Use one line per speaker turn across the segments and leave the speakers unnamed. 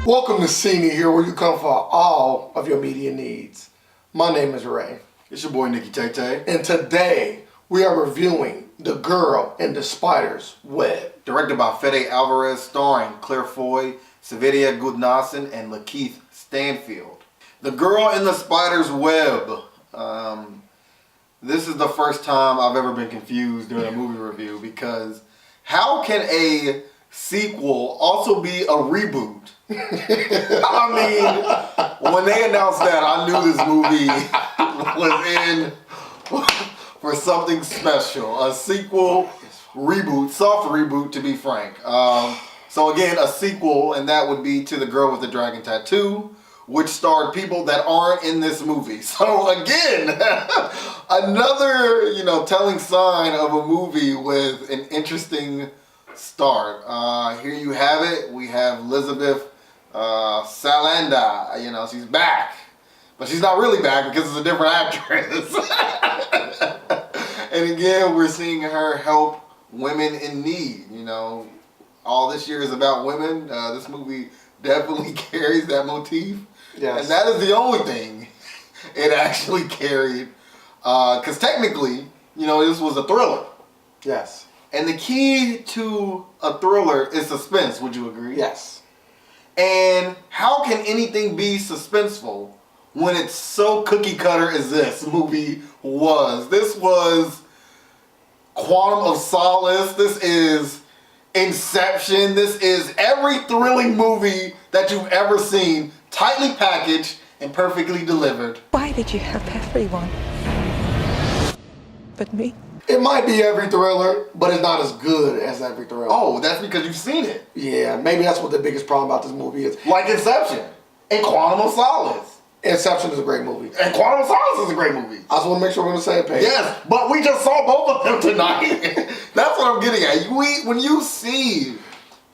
Welcome to Cine here, where you come for all of your media needs. My name is Ray.
It's your boy Nikki Tay.
And today we are reviewing The Girl in the Spider's Web.
Directed by Fede Alvarez, starring Claire Foy, Savedia Gudnason, and Lakeith Stanfield. The Girl in the Spider's Web. This is the first time I've ever been confused during a movie review, because how can a sequel also be a reboot? I mean, when they announced that, I knew this movie was in for something special. A sequel, reboot, soft reboot to be frank. So again, a sequel, and that would be to The Girl with the Dragon Tattoo, which starred people that aren't in this movie. So again, another, telling sign of a movie with an interesting start. Here you have it. We have Elizabeth Salanda. She's back, but she's not really back because it's a different actress. And again, we're seeing her help women in need. All this year is about women. This movie definitely carries that motif. Yes. And that is the only thing it actually carried. Because technically, this was a thriller.
Yes.
And the key to a thriller is suspense, would you agree?
Yes.
And how can anything be suspenseful when it's so cookie cutter as this movie was? This was Quantum of Solace. This is Inception. This is every thrilling movie that you've ever seen, tightly packaged and perfectly delivered.
Why did you have everyone but me?
It might be every thriller, but it's not as good as every thriller.
Oh, that's because you've seen it.
Yeah, maybe that's what the biggest problem about this movie is.
Like Inception and Quantum of Solace.
Inception is a great movie.
And Quantum of Solace is a great movie.
I just want to make sure we're on the same page.
Yes, but we just saw both of them tonight. That's what I'm getting at. When you see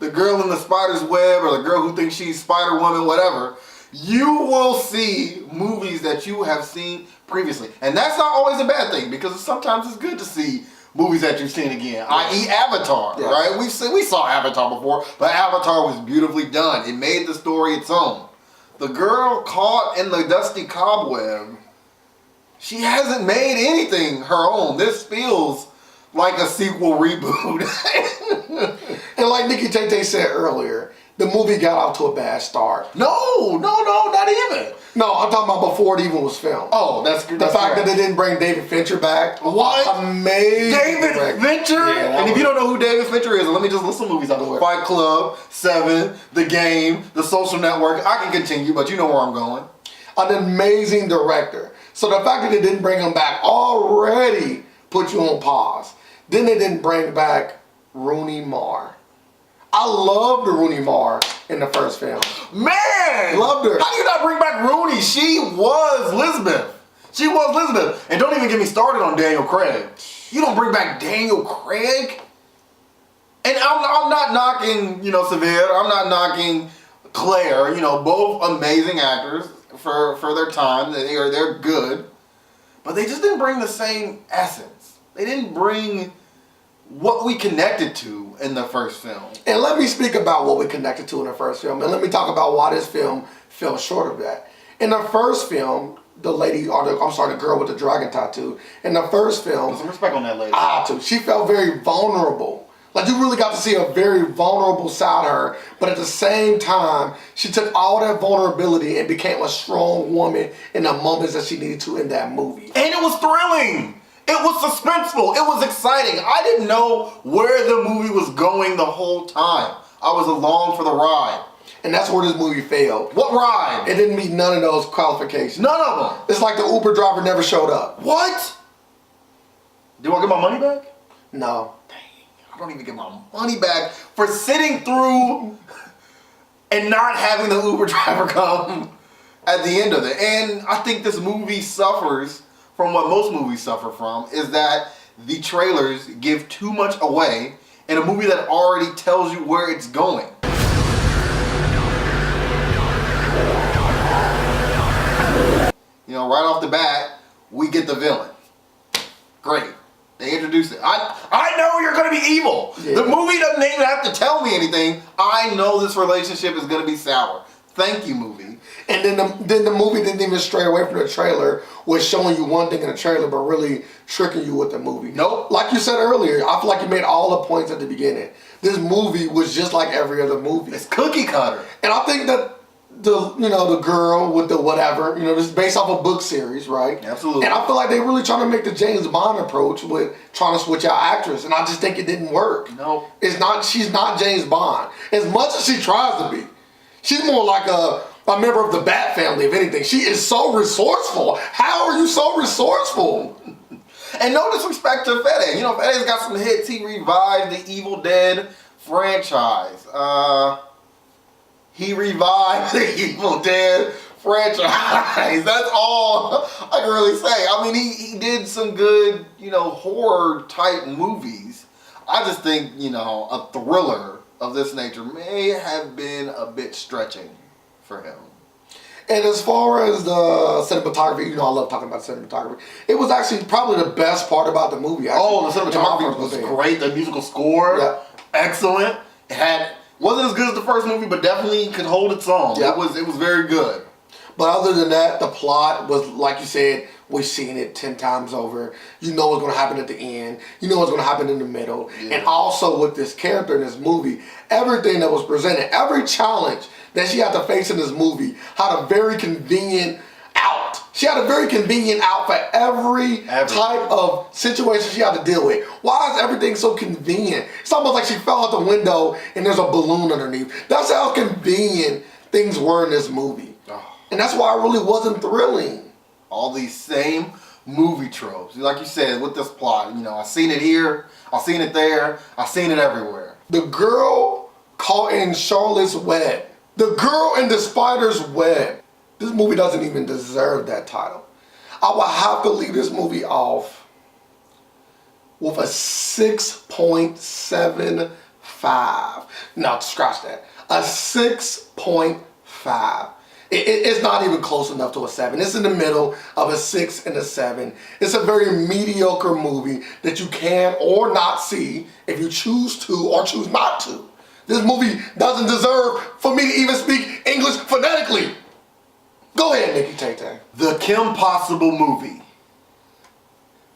The Girl in the Spider's Web, or The Girl Who Thinks She's Spider-Woman, whatever, you will see movies that you have seen previously. And that's not always a bad thing, because sometimes it's good to see movies that you've seen again, i.e. Avatar, right? We saw Avatar before, but Avatar was beautifully done. It made the story its own. The girl caught in the dusty cobweb, she hasn't made anything her own. This feels like a sequel reboot.
And like Nikki Tay said earlier, the movie got off to a bad start.
No, not even.
No, I'm talking about before it even was filmed.
Oh, that's
the fact that they didn't bring David Fincher back.
What?
Amazing.
David Fincher?
Yeah,
and if you don't know who David Fincher is, let me just list some movies out of the way. Fight Club, Seven, The Game, The Social Network. I can continue, but you know where I'm going.
An amazing director. So the fact that they didn't bring him back already put you on pause. Then they didn't bring back Rooney Mara. I loved Rooney Mara in the first film.
Man!
Loved her.
How do you not bring back Rooney? She was Elizabeth. She was Elizabeth. And don't even get me started on Daniel Craig. You don't bring back Daniel Craig? And I'm not knocking, Severe. I'm not knocking Claire. Both amazing actors for their time. They're good. But they just didn't bring the same essence. They didn't bring what we connected to in the first film.
And let me speak about what we connected to in the first film. And let me talk about why this film fell short of that. In the first film, the girl with the dragon tattoo. In the first film,
put some respect on that lady.
She felt very vulnerable. Like, you really got to see a very vulnerable side of her. But at the same time, she took all that vulnerability and became a strong woman in the moments that she needed to in that movie.
And it was thrilling. It was suspenseful. It was exciting. I didn't know where the movie was going the whole time. I was along for the ride.
And that's where this movie failed.
What ride?
It didn't meet none of those qualifications.
None of them.
It's like the Uber driver never showed up.
What? Do I get my money back?
No.
Dang, I don't even get my money back for sitting through and not having the Uber driver come at the end of it. And I think this movie suffers from what most movies suffer from, is that the trailers give too much away in a movie that already tells you where it's going. Right off the bat, we get the villain. Great. They introduced it. I know you're going to be evil. Yeah. The movie doesn't even have to tell me anything. I know this relationship is going to be sour. thank you movie.
And then the movie didn't even stray away from the trailer, was showing you one thing in the trailer, but really tricking you with the movie.
Nope.
Like you said earlier, I feel like you made all the points at the beginning. This movie was just like every other movie.
It's cookie cutter.
And I think that the girl with the whatever, this is based off a book series, right?
Absolutely.
And I feel like they really trying to make the James Bond approach with trying to switch out actors, and I just think it didn't work.
No.
She's not James Bond. As much as she tries to be. She's more like a member of the Bat family, if anything. She is so resourceful. How are you so resourceful?
And no disrespect to Fede. Fede's got some hits. He revived the Evil Dead franchise. He revived the Evil Dead franchise. That's all I can really say. I mean, he did some good, horror type movies. I just think, a thriller of this nature may have been a bit stretching for him.
And as far as the cinematography, I love talking about cinematography. It was actually probably the best part about the movie. Actually.
Oh, the cinematography was great. The musical score, excellent. It wasn't as good as the first movie, but definitely could hold its own.
Yeah.
It was very good.
But other than that, the plot was, like you said, we've seen it 10 times over. You know what's going to happen at the end. You know what's going to happen in the middle. Yeah. And also with this character in this movie, everything that was presented, every challenge that she had to face in this movie had a very convenient out. She had a very convenient out for every type of situation she had to deal with. Why is everything so convenient? It's almost like she fell out the window and there's a balloon underneath. That's how convenient things were in this movie. And that's why it really wasn't thrilling.
All these same movie tropes. Like you said, with this plot, I've seen it here, I've seen it there, I've seen it everywhere.
The girl caught in Charlotte's Web. The girl in the spider's web. This movie doesn't even deserve that title. I would have to leave this movie off with a 6.75. No, scratch that. A 6.5. It's not even close enough to a 7. It's in the middle of a 6 and a 7. It's a very mediocre movie that you can or not see if you choose to or choose not to. This movie doesn't deserve for me to even speak English phonetically. Go ahead, Nikki Tay-Tay.
The Kim Possible movie.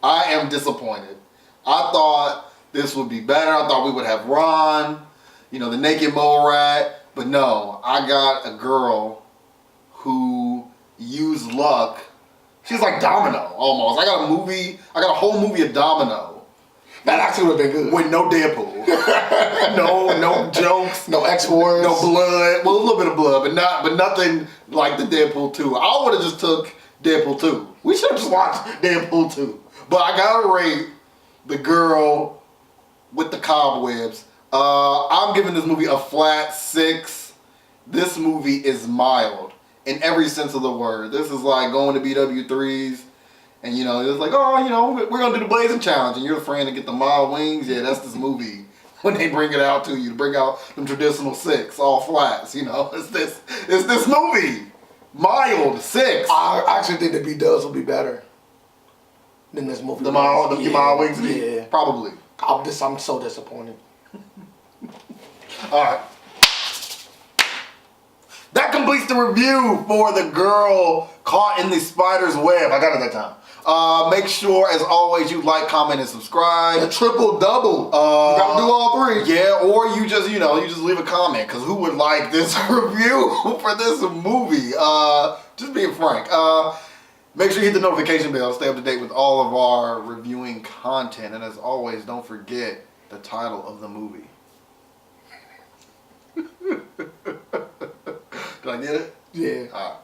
I am disappointed. I thought this would be better. I thought we would have Ron, the naked mole rat. But no, I got a girl who used luck. She's like Domino, almost. I got a whole movie of Domino.
That actually would have been good.
With no Deadpool. no jokes.
No X-Wars.
No blood. Well, a little bit of blood, but nothing like the Deadpool 2. I would have just took Deadpool 2. We should have just watched Deadpool 2. But I gotta rate the girl with the cobwebs. I'm giving this movie a flat 6. This movie is mild in every sense of the word. This is like going to BW3s. And it's like, we're gonna do the Blazing Challenge, and you're the friend to get the mild wings. Yeah, that's this movie. When they bring it out to you, to bring out them traditional 6, all flats. It's this movie, mild 6.
I actually think the B-Dubs will be better than this movie.
The mild wings,
yeah,
probably.
I'm so disappointed.
All right. That completes the review for The Girl Caught in the Spider's Web. I got it that time. Make sure, as always, you like, comment, and subscribe.
A triple-double. You gotta do all 3.
Yeah, or you just leave a comment, because who would like this review for this movie? Just being frank. Make sure you hit the notification bell to stay up to date with all of our reviewing content. And as always, don't forget the title of the movie. Did I get it?
Yeah.
All right.